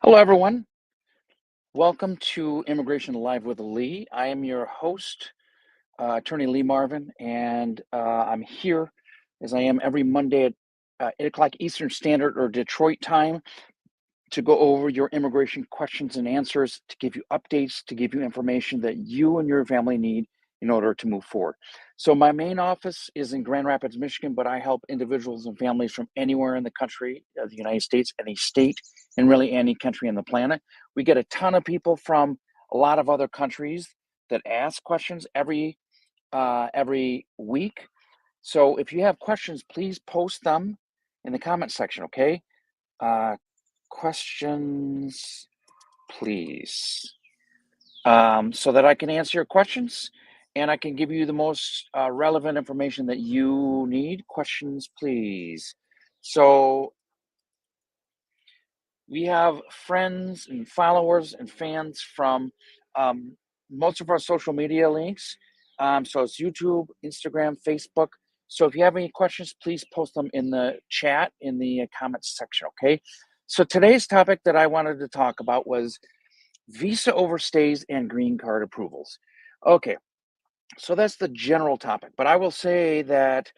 Hello, everyone. Welcome to Immigration Live with Lee. I am your host, Attorney Lee Marvin, and I'm here as I am every Monday at 8 o'clock Eastern Standard or Detroit time to go over your immigration questions and answers, to give you updates, to give you information that you and your family need in order to move forward. So my main office is in Grand Rapids, Michigan, but I help individuals and families from anywhere in the country, the United States, any state, and really any country on the planet. We get a ton of people from a lot of other countries that ask questions every week. So if you have questions, please post them in the comment section, okay? Questions, please, so that I can answer your questions and I can give you the most relevant information that you need. Questions, please. So we have friends and followers and fans from most of our social media links. So it's YouTube, Instagram, Facebook. So if you have any questions, please post them in the chat in the comments section, okay? So today's topic that I wanted to talk about was visa overstays and green card approvals. Okay, so that's the general topic, but I will say that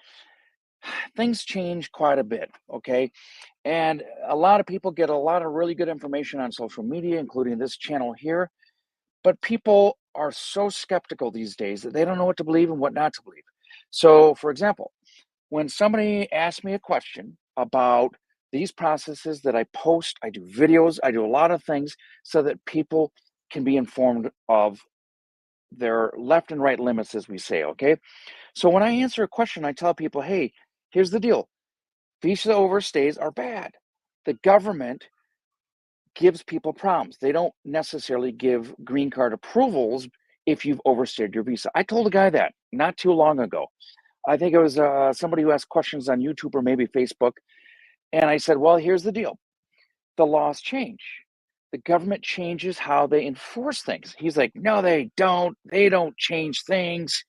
things change quite a bit, okay? And a lot of people get a lot of really good information on social media, including this channel here, but people are so skeptical these days that they don't know what to believe and what not to believe. So, for example, when somebody asks me a question about these processes that I post, I do videos, I do a lot of things so that people can be informed of their left and right limits, as we say, okay? So when I answer a question, I tell people, hey, here's the deal. Visa overstays are bad. The government gives people problems. They don't necessarily give green card approvals if you've overstayed your visa. I told a guy that not too long ago. I think it was somebody who asked questions on YouTube or maybe Facebook. And I said, well, here's the deal. The laws change. The government changes how they enforce things. He's like, no, they don't. They don't change things.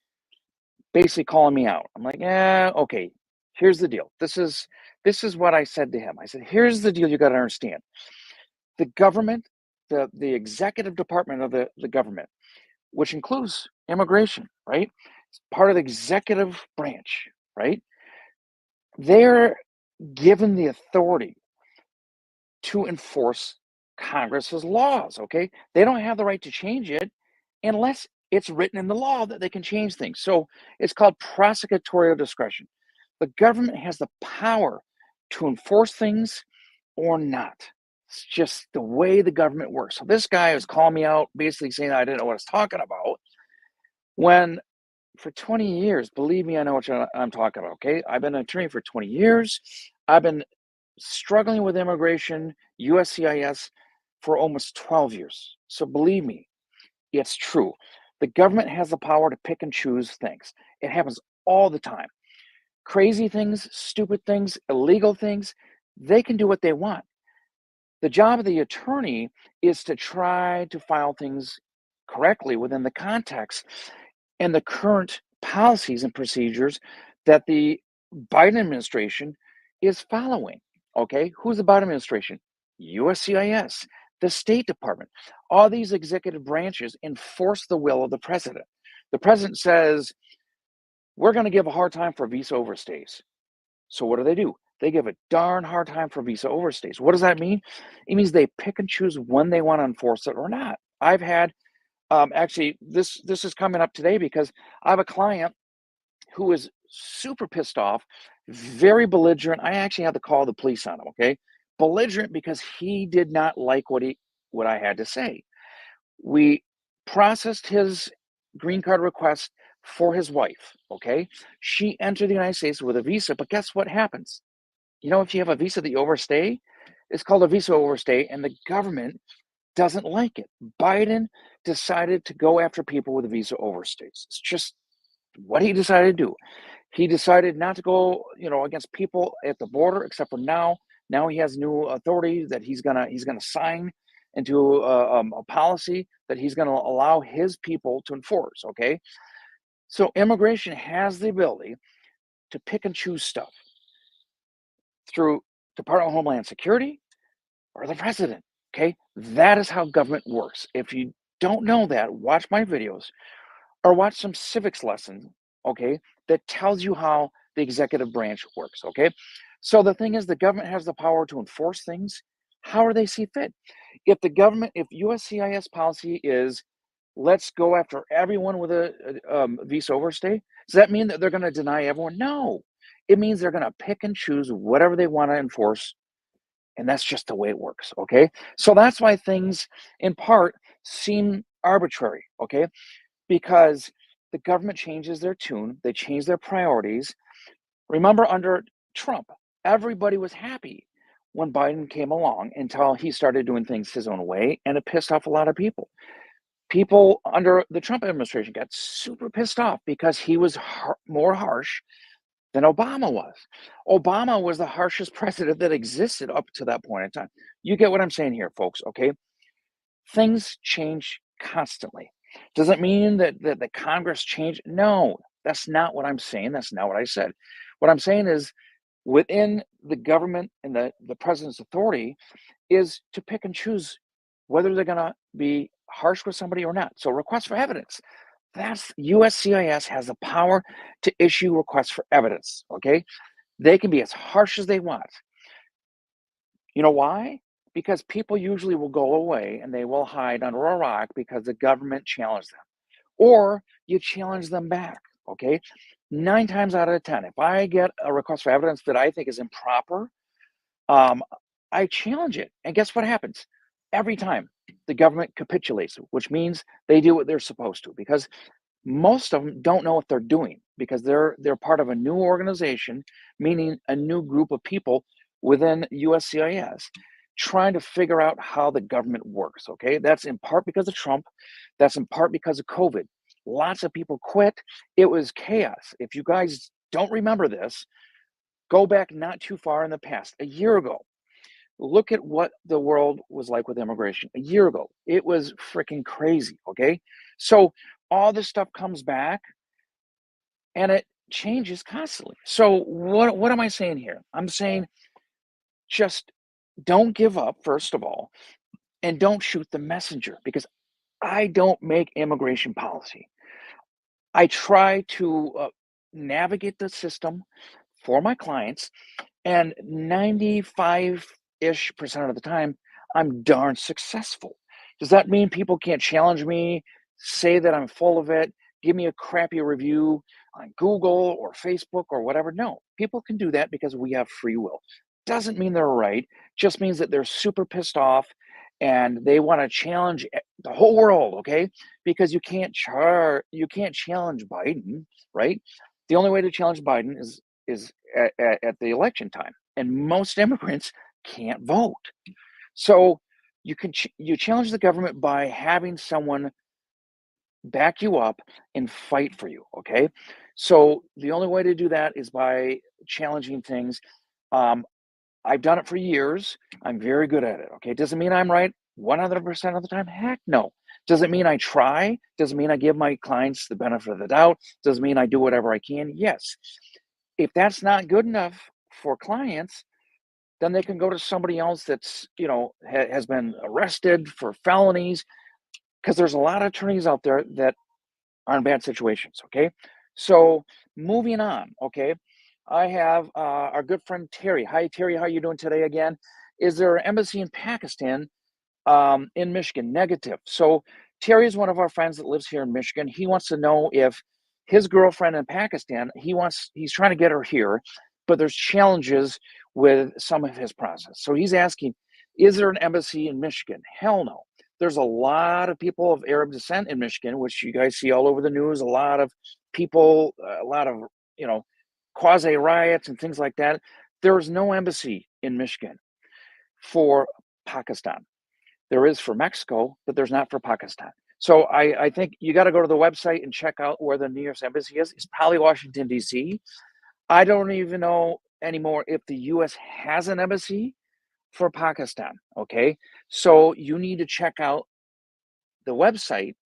Basically calling me out. I'm like, yeah, okay. Here's the deal. This is what I said to him. I said, here's the deal you got to understand. The government, the executive department of the government, which includes immigration, right? It's part of the executive branch, right? They're given the authority to enforce Congress's laws, okay? They don't have the right to change it unless it's written in the law that they can change things. So it's called prosecutorial discretion. The government has the power to enforce things or not. It's just the way the government works. So this guy was calling me out, basically saying I didn't know what I was talking about. When for 20 years, believe me, I know what I'm talking about, okay? I've been an attorney for 20 years. I've been struggling with immigration, USCIS, for almost 12 years. So believe me, it's true. The government has the power to pick and choose things. It happens all the time. Crazy things, stupid things, illegal things, they can do what they want. The job of the attorney is to try to file things correctly within the context and the current policies and procedures that the Biden administration is following. Okay, who's the Biden administration? USCIS, the State Department. All these executive branches enforce the will of the president. The president says, we're going to give a hard time for visa overstays. So what do? They give a darn hard time for visa overstays. What does that mean? It means they pick and choose when they want to enforce it or not. I've had actually this is coming up today because I have a client who is super pissed off, very belligerent. I actually had to call the police on him. Okay, belligerent because he did not like what I had to say. We processed his green card request for his wife. Okay, she entered the United States with a visa, but guess what happens? You know, if you have a visa that you overstay, it's called a visa overstay, and the government doesn't like it. Biden decided to go after people with visa overstays. It's just what he decided to do. He decided not to go, against people at the border, except for now. Now he has new authority that he's gonna sign into a policy that he's gonna allow his people to enforce. Okay, so immigration has the ability to pick and choose stuff through Department of Homeland Security or the president. Okay, that is how government works. If you don't know that, watch my videos or watch some civics lesson, okay, that tells you how the executive branch works, okay? So the thing is, the government has the power to enforce things however they see fit. If USCIS policy is let's go after everyone with a visa overstay, does that mean that they're going to deny everyone? No, it means they're going to pick and choose whatever they want to enforce, and that's just the way it works, okay? So that's why things, in part, seem arbitrary, okay? Because the government changes their tune, they change their priorities. Remember, under Trump, everybody was happy when Biden came along until he started doing things his own way, and it pissed off a lot of people. People under the Trump administration got super pissed off because he was more harsh than Obama was. Obama was the harshest president that existed up to that point in time. You get what I'm saying here, folks, okay? Things change constantly. Does it mean that the Congress changed? No, that's not what I'm saying. That's not what I said. What I'm saying is within the government and the president's authority is to pick and choose whether they're going to be harsh with somebody or not. So request for evidence. That's USCIS has the power to issue requests for evidence. Okay. They can be as harsh as they want. You know why? Because people usually will go away and they will hide under a rock because the government challenged them. Or you challenge them back. Okay. 9 times out of 10, if I get a request for evidence that I think is improper, um, I challenge it. And guess what happens? Every time the government capitulates, which means they do what they're supposed to, because most of them don't know what they're doing because they're part of a new organization, meaning a new group of people within USCIS trying to figure out how the government works. Okay, that's in part because of Trump, that's in part because of COVID. Lots of people quit. It was chaos. If you guys don't remember this, go back not too far in the past, a year ago. Look at what the world was like with immigration a year ago. It was freaking crazy. Okay, so all this stuff comes back and it changes constantly. So what am I saying here? I'm saying just don't give up, first of all, and don't shoot the messenger, because I don't make immigration policy. I try to navigate the system for my clients, and 95-ish% of the time, I'm darn successful. Does that mean people can't challenge me, say that I'm full of it, give me a crappy review on Google or Facebook or whatever? No, people can do that because we have free will. Doesn't mean they're right, just means that they're super pissed off and they want to challenge the whole world, okay? Because you can't challenge Biden, right? The only way to challenge Biden is at the election time, and most immigrants can't vote. So you challenge the government by having someone back you up and fight for you. Okay, so the only way to do that is by challenging things. Um, I've done it for years. I'm very good at it. Okay, doesn't mean I'm right 100% of the time. Heck no. Does it mean I try? Does it mean I give my clients the benefit of the doubt? Does it mean I do whatever I can? Yes. If that's not good enough for clients, then they can go to somebody else that's, has been arrested for felonies, because there's a lot of attorneys out there that are in bad situations. Okay. So moving on. Okay. I have our good friend Terry. Hi, Terry. How are you doing today again? Is there an embassy in Pakistan in Michigan? Negative. So Terry is one of our friends that lives here in Michigan. He wants to know if his girlfriend in Pakistan, he's trying to get her here, but there's challenges with some of his process. So he's asking, is there an embassy in Michigan? Hell no. There's a lot of people of Arab descent in Michigan, which you guys see all over the news. A lot of people, a lot of, quasi riots and things like that. There is no embassy in Michigan for Pakistan. There is for Mexico, but there's not for Pakistan. So I think you got to go to the website and check out where the nearest embassy is. It's probably Washington, D.C. I don't even know anymore if the U.S. has an embassy for Pakistan. Okay. So you need to check out the website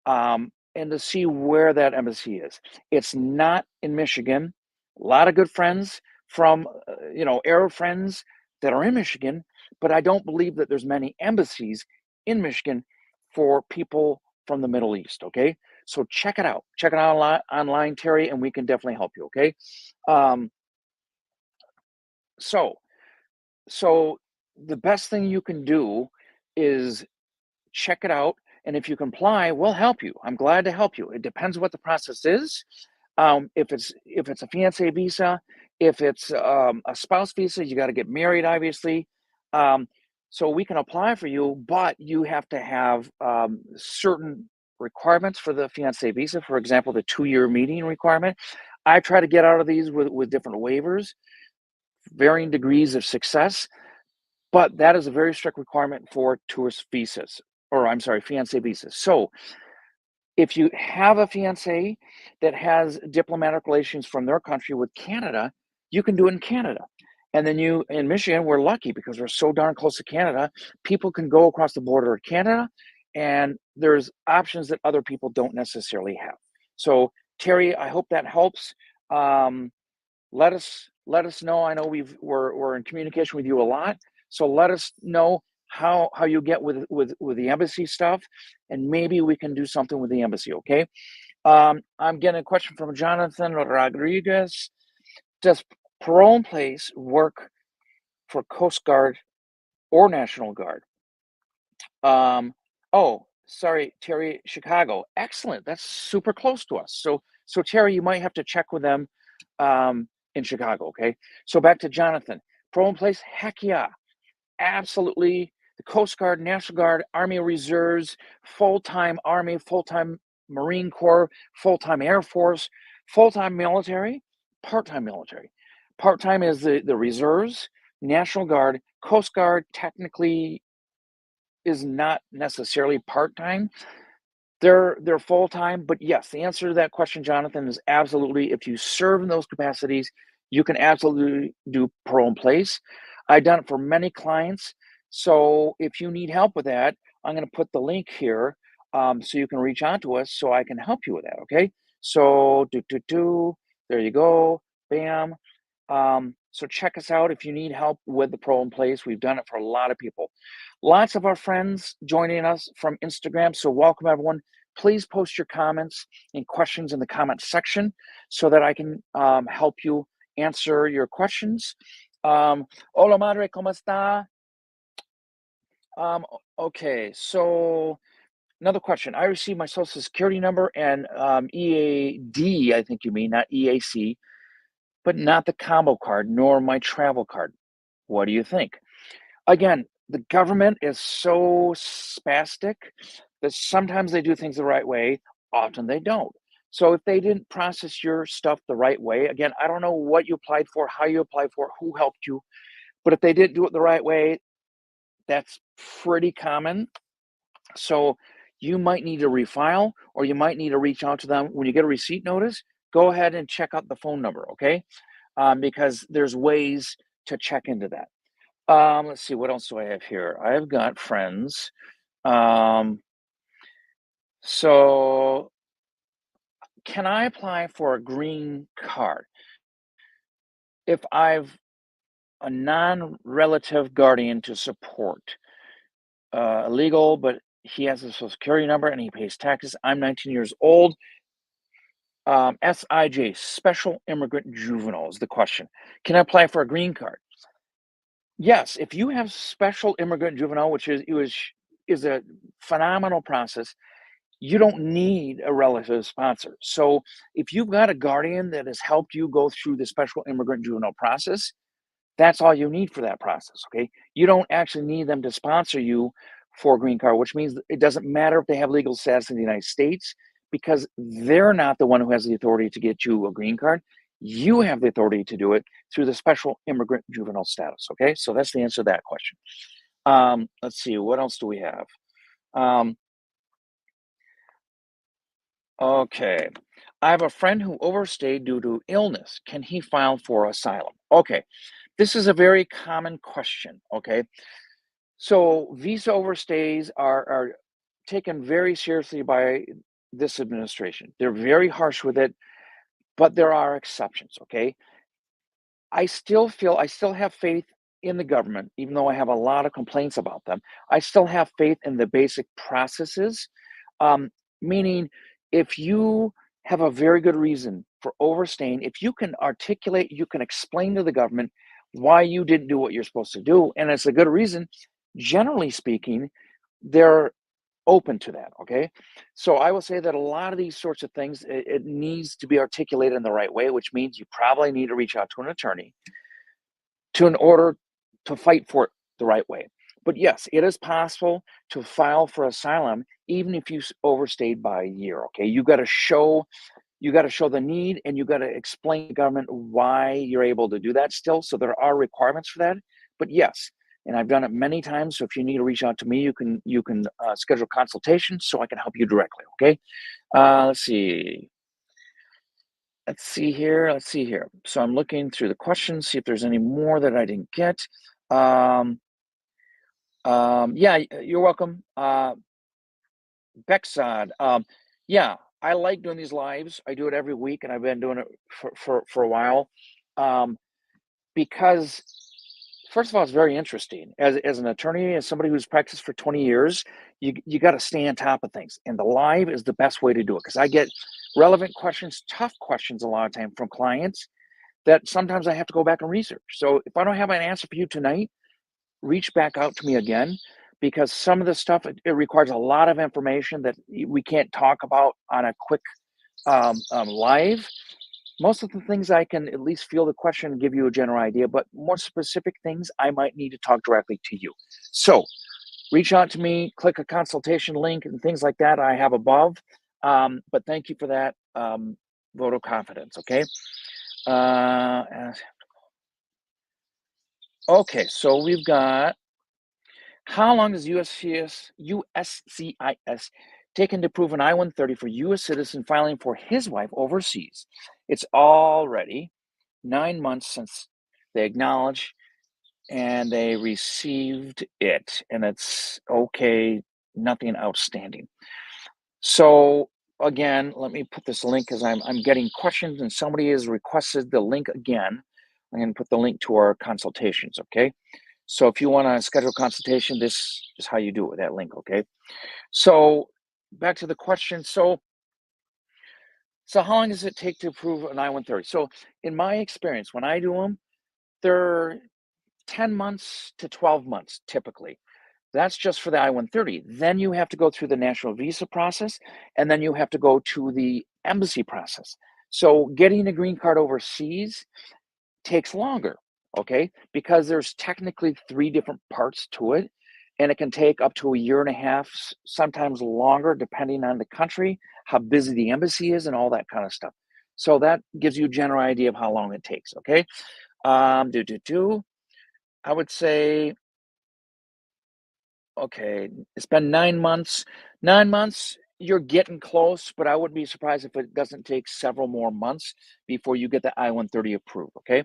and to see where that embassy is. It's not in Michigan. A lot of good friends from, Arab friends that are in Michigan, but I don't believe that there's many embassies in Michigan for people from the Middle East. Okay, so check it out. Check it out online, Terry, and we can definitely help you. Okay, um, so so the best thing you can do is check it out. And if you comply, we'll help you. I'm glad to help you. It depends what the process is. If it's a fiance visa, if it's a spouse visa, you got to get married, obviously. Um, so we can apply for you, but you have to have certain requirements for the fiance visa. For example, the 2-year meeting requirement. I try to get out of these with different waivers, varying degrees of success. But that is a very strict requirement for tourist visas, or I'm sorry, fiancé visas. So if you have a fiancé that has diplomatic relations from their country with Canada, you can do it in Canada. And then in Michigan, we're lucky because we're so darn close to Canada. People can go across the border of Canada, and there's options that other people don't necessarily have. So, Terry, I hope that helps. Um, let us know. I know we're in communication with you a lot, so let us know how you get with the embassy stuff, and maybe we can do something with the embassy. Okay. I'm getting a question from Jonathan Rodriguez. Does parole in place work for Coast Guard or National Guard? Oh, sorry, Terry, Chicago. Excellent. That's super close to us. So Terry, you might have to check with them in Chicago. Okay. So back to Jonathan. Pro in place. Heck yeah, absolutely. The Coast Guard, National Guard, Army Reserves, full-time Army, full-time Marine Corps, full-time Air Force, full-time military, part-time military. Part-time is the reserves, National Guard, Coast Guard technically is not necessarily part-time. They're full-time, but yes, the answer to that question, Jonathan, is absolutely. If you serve in those capacities, you can absolutely do parole in place. I've done it for many clients. So if you need help with that, I'm going to put the link here so you can reach out to us so I can help you with that. Okay. So there you go. Bam. So check us out if you need help with the parole in place. We've done it for a lot of people. Lots of our friends joining us from Instagram. So welcome everyone. Please post your comments and questions in the comment section so that I can help you answer your questions. Hola madre, ¿cómo está? Okay, so another question. I received my social security number and EAD, I think you mean, not EAC, but not the combo card nor my travel card. What do you think? Again, the government is so spastic that sometimes they do things the right way, often they don't. So if they didn't process your stuff the right way, again, I don't know what you applied for, how you applied for, who helped you, but if they didn't do it the right way, that's pretty common. So you might need to refile, or you might need to reach out to them. When you get a receipt notice, go ahead and check out the phone number, okay? Because there's ways to check into that. Let's see, what else do I have here? I've got friends. Um, so can I apply for a green card if I've a non-relative guardian to support? Illegal, but he has a social security number and he pays taxes. I'm 19 years old. SIJ, Special Immigrant Juvenile is the question. Can I apply for a green card? Yes, if you have Special Immigrant Juvenile, which is a phenomenal process, you don't need a relative sponsor. So if you've got a guardian that has helped you go through the Special Immigrant Juvenile process, that's all you need for that process. Okay, you don't actually need them to sponsor you for a green card, which means it doesn't matter if they have legal status in the United States, because they're not the one who has the authority to get you a green card. You have the authority to do it through the Special Immigrant Juvenile status. Okay, so that's the answer to that question. Let's see, what else do we have? Okay, I have a friend who overstayed due to illness. Can he file for asylum? Okay, this is a very common question. Okay, so visa overstays are taken very seriously by this administration. They're very harsh with it, but there are exceptions. Okay, I still have faith in the government, even though I have a lot of complaints about them, I still have faith in the basic processes. Meaning, if you have a very good reason for overstaying, if you can articulate, you can explain to the government why you didn't do what you're supposed to do, and it's a good reason, generally speaking, they're open to that. Okay. So I will say that a lot of these sorts of things, it needs to be articulated in the right way, which means you probably need to reach out to an attorney in order to fight for it the right way. But yes, it is possible to file for asylum even if you overstayed by a year. Okay, you got to show the need, and you got to explain to the government why you're able to do that still. So there are requirements for that. But yes, and I've done it many times. So if you need to reach out to me, you can schedule consultation so I can help you directly. Okay. Let's see. Let's see here. Let's see here. So I'm looking through the questions, see if there's any more that I didn't get. Um, yeah, you're welcome. Bexod. Yeah, I like doing these lives. I do it every week, and I've been doing it for a while. Um, because first of all, it's very interesting. As an attorney, as somebody who's practiced for 20 years, you got to stay on top of things. And the live is the best way to do it because I get relevant questions, tough questions a lot of time from clients that sometimes I have to go back and research. So if I don't have an answer for you tonight, reach back out to me again because some of the stuff it requires a lot of information that we can't talk about on a quick live. Most of the things I can at least feel the question and give you a general idea, but more specific things I might need to talk directly to you. So reach out to me, click a consultation link and things like that I have above. But thank you for that vote of confidence. Okay. Uh, okay. So we've got how long does USCIS taken to prove an I-130 for U.S. citizen filing for his wife overseas? It's already 9 months since they acknowledged and they received it, and it's okay, nothing outstanding. So again, let me put this link because I'm getting questions and somebody has requested the link again. I'm going to put the link to our consultations, okay? So if you want to schedule a consultation, this is how you do it with that link, okay? So back to the question. So how long does it take to approve an I-130? So in my experience, when I do them, they're 10 months to 12 months typically. That's just for the I-130. Then you have to go through the national visa process, and then you have to go to the embassy process. So getting a green card overseas takes longer, okay? Because there's technically 3 different parts to it, and it can take up to a year and a half, sometimes longer, depending on the country, how busy the embassy is, and all that kind of stuff. So that gives you a general idea of how long it takes, okay? I would say, okay, it's been 9 months. 9 months, you're getting close, but I wouldn't be surprised if it doesn't take several more months before you get the I-130 approved, okay?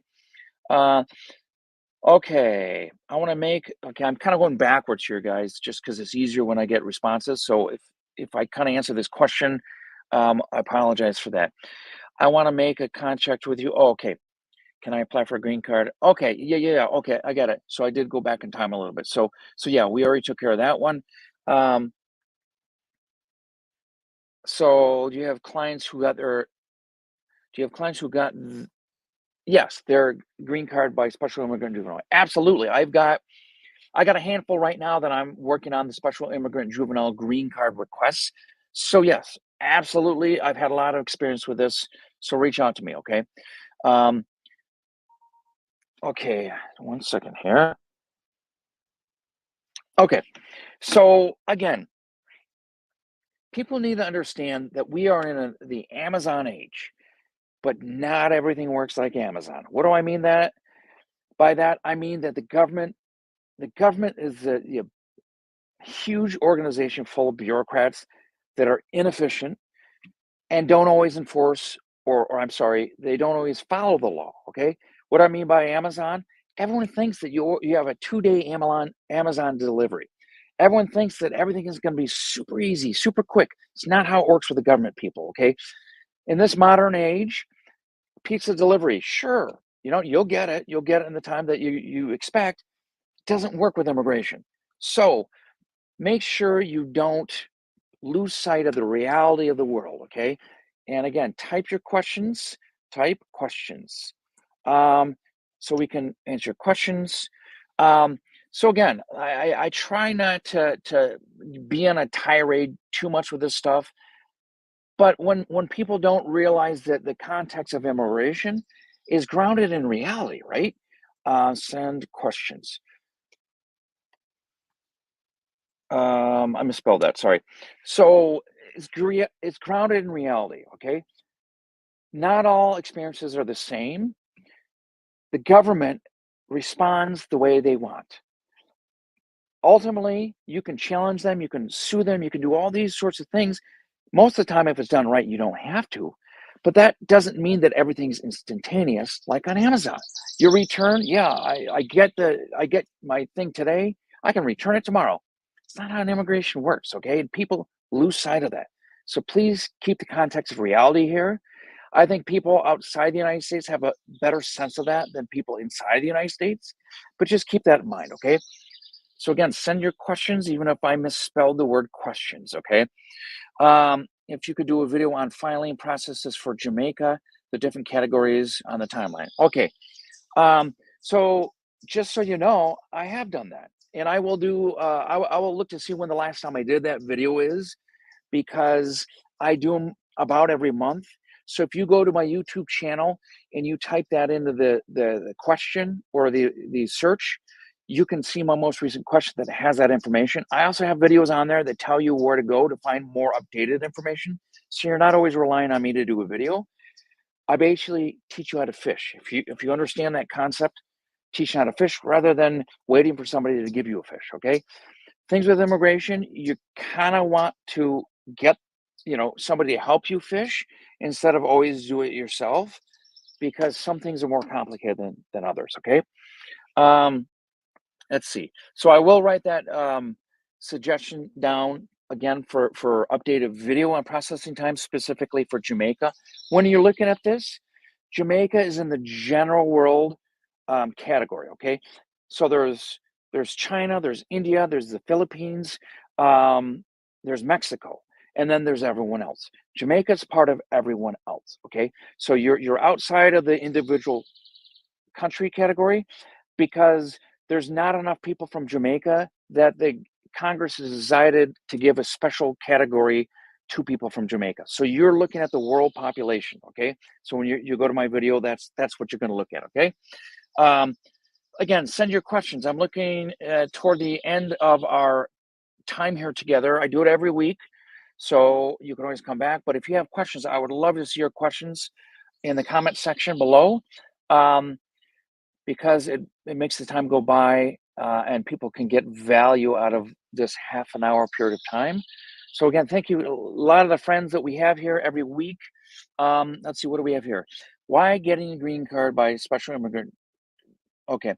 Uh, Okay, I'm kind of going backwards here, guys, just because it's easier when I get responses. So if I kind of answer this question, I apologize for that. I want to make a contract with you. Oh, okay. Can I apply for a green card? Okay, yeah. Okay, I get it. So I did go back in time a little bit. So yeah, we already took care of that one. Um, so do you have clients who got their? Do you have clients who got? Yes, their green card by special immigrant juvenile. Absolutely, I got a handful right now that I'm working on the special immigrant juvenile green card requests. So yes, absolutely. I've had a lot of experience with this. So reach out to me, okay? Um, okay, one second here. Okay, so again, people need to understand that we are in the Amazon age, but not everything works like Amazon. What do I mean that by that? I mean that the government is a huge organization full of bureaucrats that are inefficient and don't always enforce, or I'm sorry, they don't always follow the law. Okay, what I mean by Amazon, everyone thinks that you have a 2-day Amazon delivery. Everyone thinks that everything is going to be super easy, super quick. It's not how it works for the government, people. Okay, in this modern age, pizza delivery, sure, You'll get it. You'll get it in the time that you expect. It doesn't work with immigration. So make sure you don't lose sight of the reality of the world, okay? And again, type questions, um, so we can answer questions. Um, so again, I try not to be on a tirade too much with this stuff, but when people don't realize that the context of immigration is grounded in reality, right? Send questions. I misspelled that. Sorry. So it's grounded in reality. Okay, not all experiences are the same. The government responds the way they want. Ultimately, you can challenge them, you can sue them, you can do all these sorts of things. Most of the time, if it's done right, you don't have to. But that doesn't mean that everything's instantaneous, like on Amazon. Your return, yeah, I get my thing today, I can return it tomorrow. It's not how immigration works, okay? And people lose sight of that. So please keep the context of reality here. I think people outside the United States have a better sense of that than people inside the United States. But just keep that in mind, okay? So again, send your questions, even if I misspelled the word questions, okay? If you could do a video on filing processes for Jamaica, the different categories on the timeline. Okay, so just so you know, I have done that. And I will do, I will look to see when the last time I did that video is, because I do them about every month. So if you go to my YouTube channel and you type that into the question or the search, you can see my most recent question that has that information. I also have videos on there that tell you where to go to find more updated information. So you're not always relying on me to do a video. I basically teach you how to fish. If you understand that concept, teach you how to fish rather than waiting for somebody to give you a fish. Okay. Things with immigration, you kind of want to get, somebody to help you fish instead of always do it yourself, because some things are more complicated than others. Okay. Um, let's see. So I will write that suggestion down again for updated video on processing time, specifically for Jamaica. When you're looking at this, Jamaica is in the general world category. Okay, so there's China, there's India, there's the Philippines, there's Mexico, and then there's everyone else. Jamaica's part of everyone else. Okay, so you're outside of the individual country category because there's not enough people from Jamaica that the Congress has decided to give a special category to people from Jamaica. So you're looking at the world population, okay? So when you go to my video, that's what you're going to look at, okay? Um, again, send your questions. I'm looking toward the end of our time here together. I do it every week, so you can always come back. But if you have questions, I would love to see your questions in the comment section below. Because it makes the time go by and people can get value out of this half an hour period of time. So again, thank you. A lot of the friends that we have here every week. Let's see, what do we have here? Why getting a green card by special immigrant? Okay.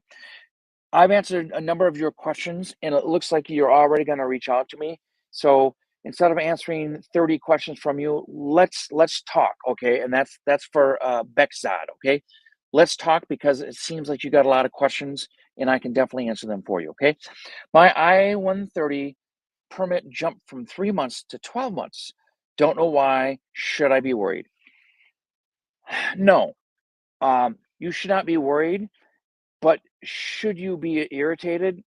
I've answered a number of your questions and it looks like you're already going to reach out to me. So instead of answering 30 questions from you, let's talk, okay? And that's for Bexad, okay? Let's talk because it seems like you got a lot of questions and I can definitely answer them for you, okay? My I-130 permit jumped from 3 months to 12 months. Don't know why. Should I be worried? No, you should not be worried, but should you be irritated?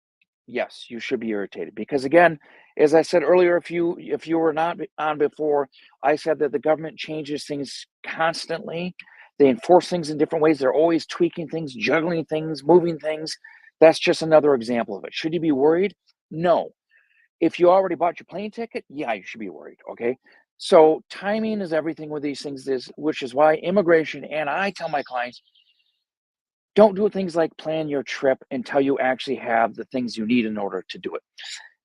Yes, you should be irritated because again, as I said earlier, if you were not on before, I said that the government changes things constantly. They enforce things in different ways. They're always tweaking things, juggling things, moving things. That's just another example of it. Should you be worried? No. If you already bought your plane ticket, yeah, you should be worried. Okay. So timing is everything with these things, which is why immigration, and I tell my clients, don't do things like plan your trip until you actually have the things you need in order to do it.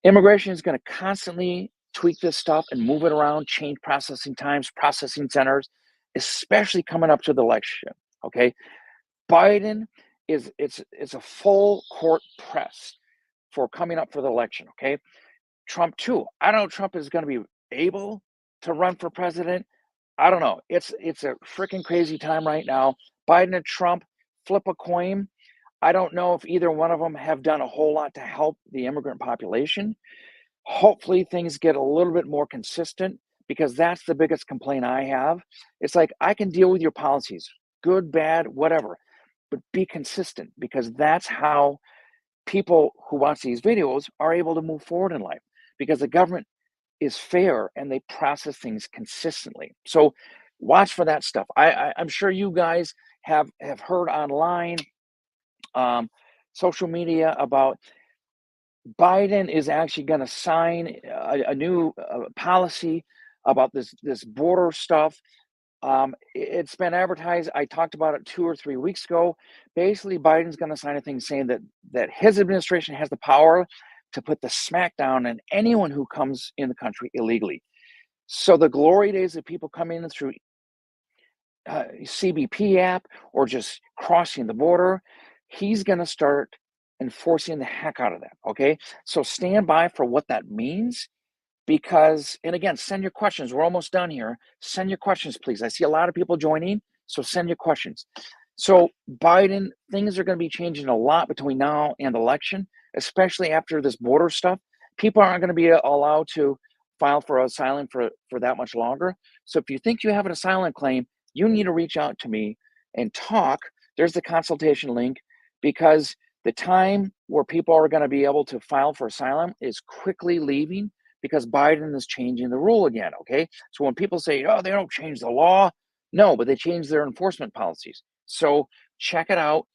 Immigration is going to constantly tweak this stuff and move it around, change processing times, processing centers, especially coming up to the election. Okay, Biden it's a full court press for coming up for the election. Okay, Trump too. I don't know if Trump is going to be able to run for president. I don't know. It's a freaking crazy time right now. Biden and Trump, flip a coin. I don't know if either one of them have done a whole lot to help the immigrant population. Hopefully things get a little bit more consistent, because that's the biggest complaint I have. It's like, I can deal with your policies, good, bad, whatever, but be consistent, because that's how people who watch these videos are able to move forward in life, because the government is fair and they process things consistently. So watch for that stuff. I'm sure you guys have heard online, um, social media, about Biden is actually going to sign a new policy about this border stuff. It's been advertised. I talked about it 2 or 3 weeks ago. Basically, Biden's going to sign a thing saying that his administration has the power to put the smackdown on anyone who comes in the country illegally. So the glory days of people coming in through CBP app or just crossing the border, he's going to start enforcing the heck out of that. Okay, so stand by for what that means. Because, and again, send your questions. We're almost done here. Send your questions, please. I see a lot of people joining, so send your questions. So Biden, things are going to be changing a lot between now and election, especially after this border stuff. People aren't going to be allowed to file for asylum for that much longer. So if you think you have an asylum claim, you need to reach out to me and talk. There's the consultation link, because the time where people are going to be able to file for asylum is quickly leaving, because Biden is changing the rule again, okay? So when people say, oh, they don't change the law, no, but they change their enforcement policies. So check it out.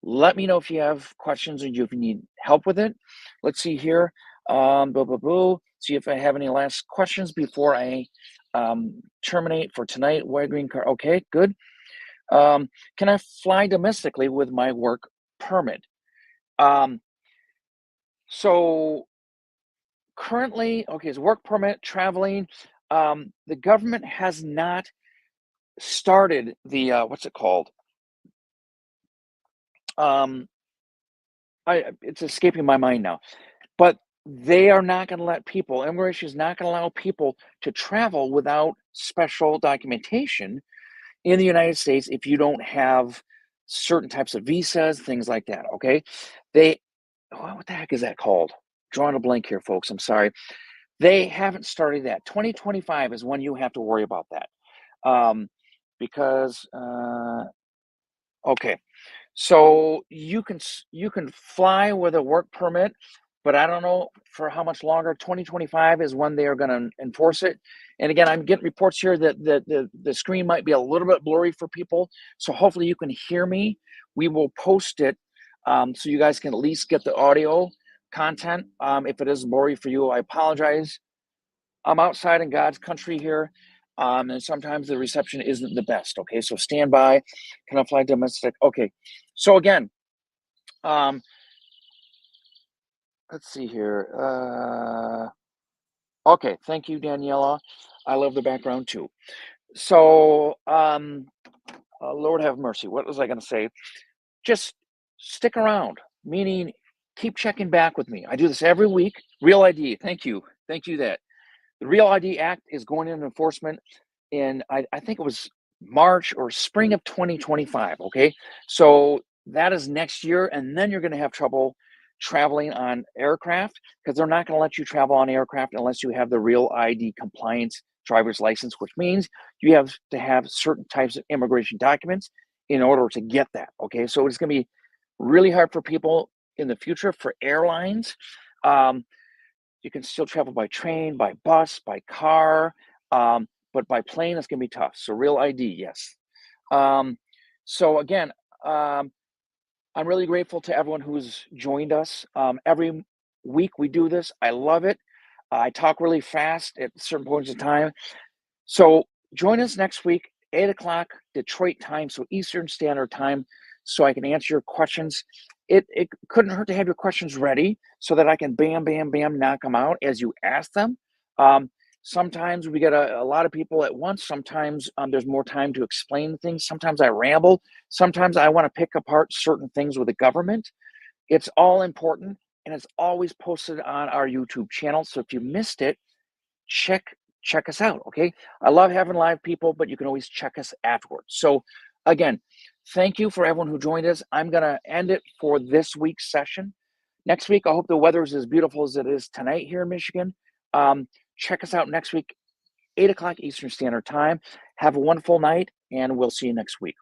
Let me know if you have questions or if you need help with it. Let's see here. See if I have any last questions before I terminate for tonight. White green card. Okay, good. Can I fly domestically with my work permit? So currently, okay, it's work permit, traveling. The government has not started the what's it called? It's escaping my mind now. But they are not going to let people, immigration is not going to allow people to travel without special documentation in the United States if you don't have certain types of visas, things like that. Okay. They, what the heck is that called? Drawing a blank here, folks. I'm sorry. They haven't started that. 2025 is when you have to worry about that. Because, okay. So you can fly with a work permit, but I don't know for how much longer. 2025 is when they are going to enforce it. And again, I'm getting reports here that the screen might be a little bit blurry for people. So hopefully you can hear me. We will post it so you guys can at least get the audio content. If it is blurry for you, I apologize. I'm outside in God's country here. And sometimes the reception isn't the best. Okay, so stand by. Can I fly domestic? Okay, so again, let's see here. Okay, thank you, Daniela. I love the background too. So, Lord have mercy. What was I going to say? Just stick around, meaning keep checking back with me. I do this every week. Real ID. Thank you. Thank you that. The Real ID Act is going into enforcement in, I think it was March or spring of 2025. Okay. So that is next year. And then you're going to have trouble traveling on aircraft, because they're not going to let you travel on aircraft unless you have the Real ID compliance driver's license, which means you have to have certain types of immigration documents in order to get that. Okay. So it's going to be really hard for people in the future. For airlines, you can still travel by train, by bus, by car, but by plane, it's going to be tough. So Real ID, yes. So again, I'm really grateful to everyone who's joined us. Every week we do this. I love it. I talk really fast at certain points in time. So join us next week, 8 o'clock Detroit time, so Eastern Standard Time, so I can answer your questions. It couldn't hurt to have your questions ready so that I can bam, bam, bam, knock them out as you ask them. Sometimes we get a lot of people at once. Sometimes there's more time to explain things. Sometimes I ramble. Sometimes I want to pick apart certain things with the government. It's all important, and it's always posted on our YouTube channel. So if you missed it, check us out. Okay. I love having live people, but you can always check us afterwards. So again, Thank you for everyone who joined us. I'm going to end it for this week's session. Next week, I hope the weather is as beautiful as it is tonight here in Michigan. Check us out next week, 8 o'clock Eastern Standard Time. Have a wonderful night, and we'll see you next week.